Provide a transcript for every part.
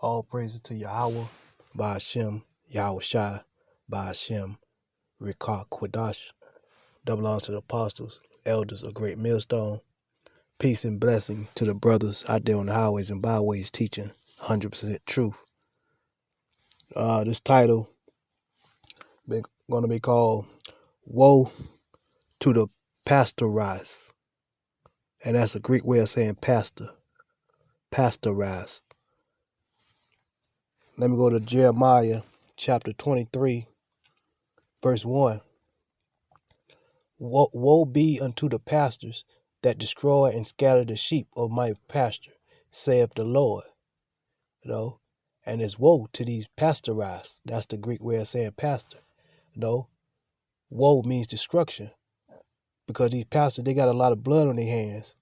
All praises to Yahweh, Ba'ashem, Yahweh Shai, Ba'ashem, Rikah Kwadash. Double honor to the apostles, elders of Great Millstone. Peace and blessing to the brothers out there on the highways and byways teaching 100% truth. This title going to be called Woe to the Pastoras. And that's a Greek way of saying pastor. Pastoras. Let me go to Jeremiah chapter 23, verse 1. Woe be unto the pastors that destroy and scatter the sheep of my pasture, saith the Lord. And it's woe to these pastoras. That's the Greek way of saying pastor. Woe means destruction. Because these pastors, they got a lot of blood on their hands.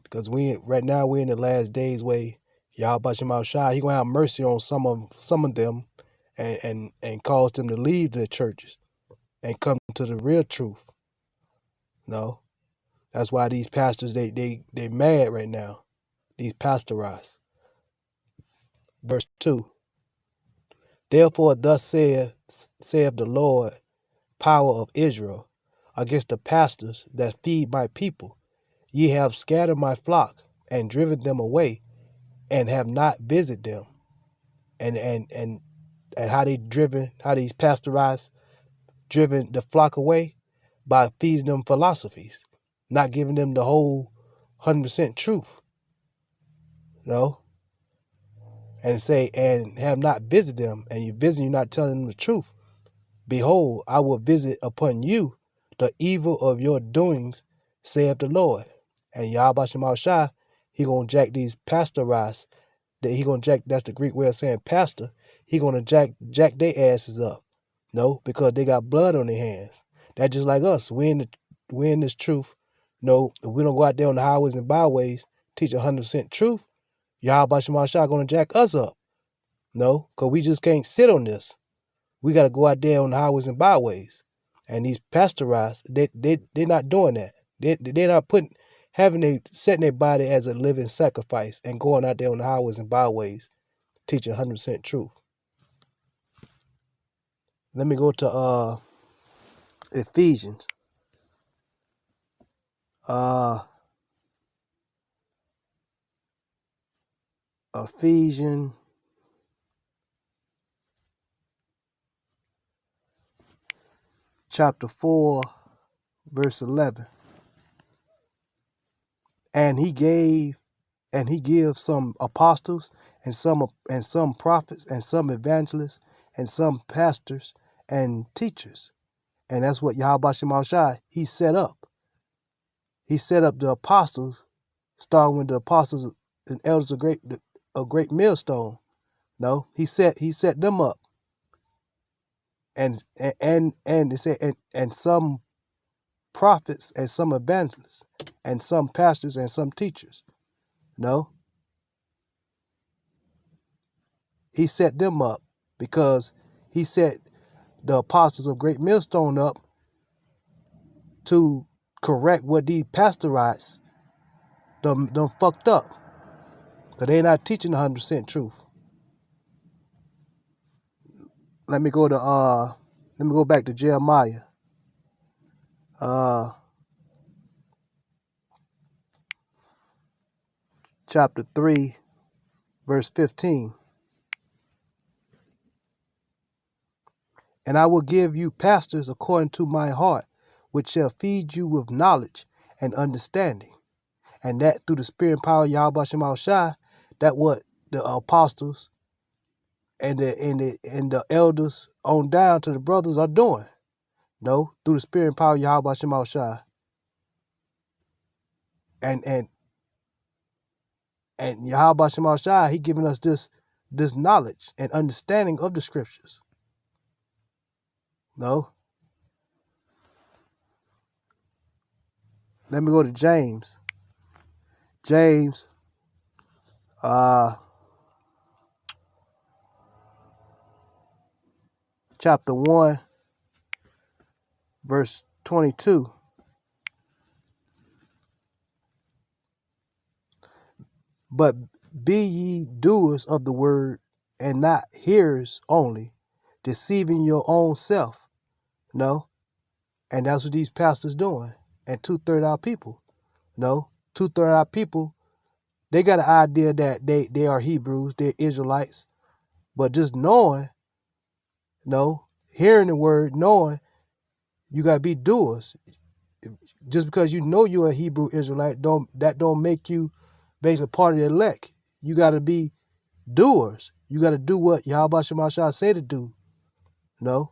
Because right now we're in the last days where Yahweh Shem Shai, he gonna have mercy on some of them and cause them to leave the churches and come to the real truth. That's why these pastors they mad right now. These pastoras. Verse 2. Therefore thus saith the Lord, power of Israel, against the pastors that feed my people. Ye have scattered my flock and driven them away, and have not visited them. And how these pastorized driven the flock away? By feeding them philosophies, not giving them the whole 100% truth. And say, and have not visited them, and you visit, you're not telling them the truth. Behold, I will visit upon you the evil of your doings, saith the Lord. And Yahweh Shem Shai, he gonna jack these pastoras. That's the Greek way of saying pastor. He gonna jack their asses up. Because they got blood on their hands. That's just like us. We in this truth. If we don't go out there on the highways and byways, teach 100% truth, Yahweh Shem Shai gonna jack us up. Because we just can't sit on this. We got to go out there on the highways and byways. And these pastorized, they're not doing that. They're not setting their body as a living sacrifice and going out there on the highways and byways, teaching 100% truth. Let me go to Ephesians. Ephesians chapter 4, verse 11. And he gives some apostles and some prophets and some evangelists and some pastors and teachers. And that's what Yahweh Shem Shai, he set up. He set up the apostles, starting with the apostles and elders of great millstone. He set them up. And they said and some prophets and some evangelists and some pastors and some teachers. He set them up because he set the apostles of Great Millstone up to correct what these pastorites them fucked up. Because they're not teaching 100% truth. Let me go back to Jeremiah. Chapter 3, verse 15. And I will give you pastors according to my heart, which shall feed you with knowledge and understanding. And that through the spirit and power of Yahweh Shem Shai, that what the apostles and the elders on down to the brothers are doing. Through the spirit and power of Yahweh Shem Shai. And Yahweh Shem Shai, he giving us this knowledge and understanding of the scriptures. Let me go to James. James, chapter 1, verse 22. But be ye doers of the word and not hearers only, deceiving your own self. No. And that's what these pastors doing. And 2/3 our people. No. 2/3 our people, they got an idea that they are Hebrews, they're Israelites. But just knowing, no, hearing the word, knowing, you gotta be doers. Just because you know you're a Hebrew Israelite, don't make you basically part of the elect. You gotta be doers. You gotta do what Yahweh Shemashah say to do. No.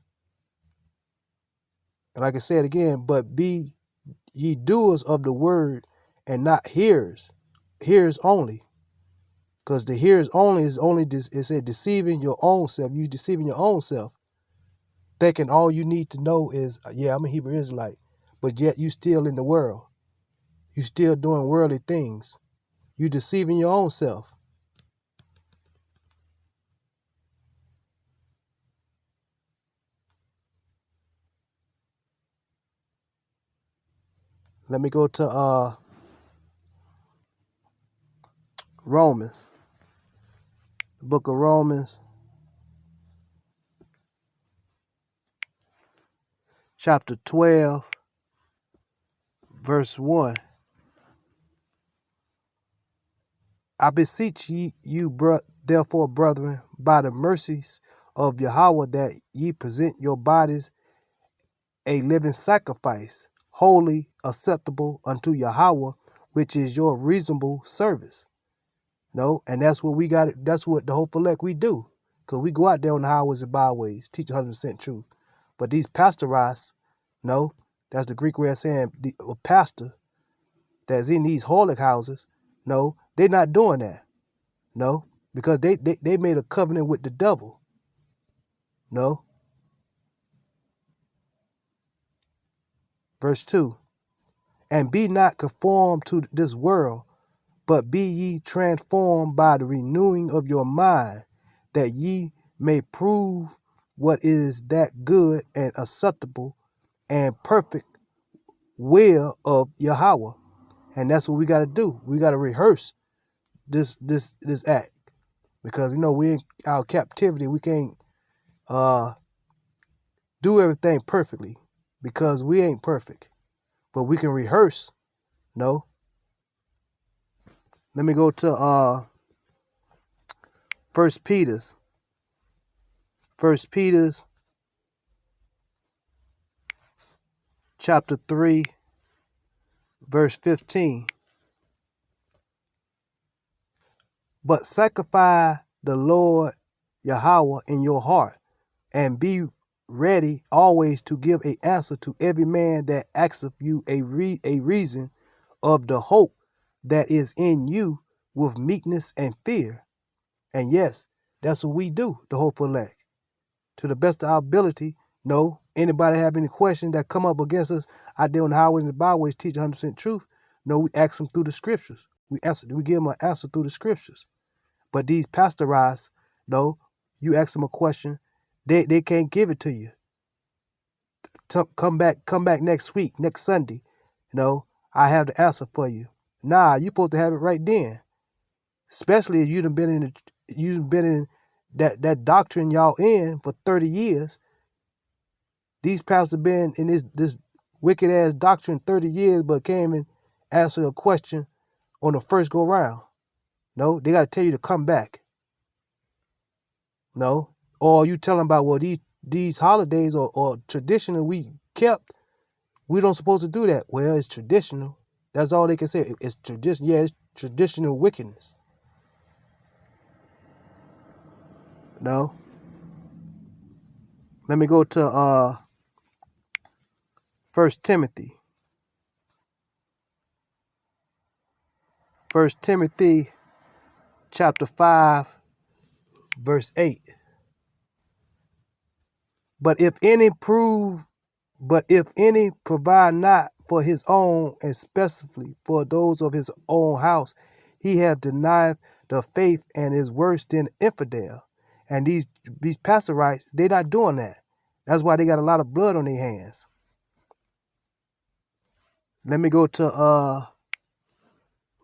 And like I said again, but be ye doers of the word and not hearers. Hearers only. Because the hearers only is only it said deceiving your own self. You deceiving your own self. Thinking all you need to know is, yeah, I'm a Hebrew Israelite. But yet you still in the world. You still doing worldly things. You deceiving your own self. Let me go to Romans. The book of Romans, chapter 12, verse 1. I beseech you, therefore, brethren, by the mercies of Yahweh, that ye present your bodies a living sacrifice, holy, acceptable unto Yahweh, which is your reasonable service. No, and that's what we got. That's what the Hopeful Elect we do, because we go out there on the highways and byways, teach 100% truth. But these pastoras, no, that's the Greek way of saying a pastor that's in these holic houses. No, they're not doing that. No, because they made a covenant with the devil. No. Verse 2. And be not conformed to this world, but be ye transformed by the renewing of your mind, that ye may prove what is that good and acceptable and perfect will of Yahweh. And that's what we got to do. We got to rehearse this act, because we in our captivity. We can't do everything perfectly, because we ain't perfect, but we can rehearse. No. Let me go to First Peter's chapter 3, verse 15. But sanctify the Lord Yahweh in your heart, and be ready always to give an answer to every man that asketh you a reason of the hope that is in you, with meekness and fear. And yes, that's what we do, the Hopeful Elect. To the best of our ability, no, anybody have any questions that come up against us out there on the highways and the byways, teach 100% truth, no, we ask them through the scriptures. We give them an answer through the scriptures. But these pastorized, no, you ask them a question, they can't give it to you. Come back next week, next Sunday. I have the answer for you. Nah, you supposed to have it right then. Especially if you've been in that doctrine y'all in for 30 years. These pastors been in this wicked ass doctrine 30 years, but came and answered a question on the first go round. No, they got to tell you to come back. No, or you tell them about, well, these holidays or traditional we kept, we don't supposed to do that. Well, it's traditional. That's all they can say. It's tradition. Yeah, it's traditional wickedness. No. Let me go to 1 Timothy. 1 Timothy chapter 5, verse 8. But if any provide not for his own, and specifically for those of his own house, he have denied the faith and is worse than infidel. And these pastorites, they're not doing that. That's why they got a lot of blood on their hands. Let me go to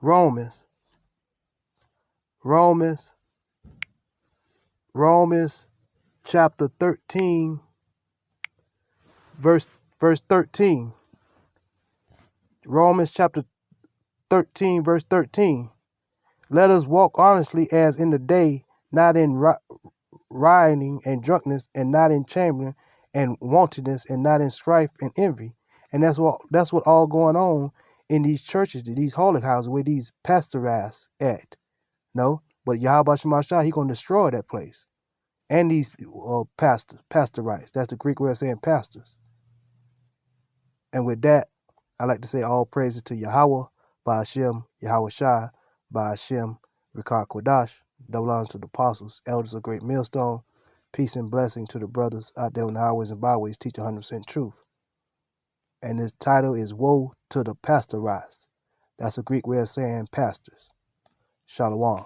Romans Romans chapter 13, verse 13. Romans chapter 13, verse 13. Let us walk honestly as in the day, not in rioting and drunkenness, and not in chambering and wantonness, and not in strife and envy. And that's what all going on in these churches, these holy houses, where these pastoras at. No, but Yahweh Shemashah, he gonna destroy that place. And these pastorites. That's the Greek way of saying pastors. And with that, I like to say all praises to Yahweh, Ba'ashem, Yahweh Shai, Ba'ashem, Rikar Kodash, double honors to the apostles, elders of Great Millstone, peace and blessing to the brothers out there on the highways and byways, teach 100% truth. And the title is Woe to the Pastorized. That's a Greek way of saying pastors. Shalom.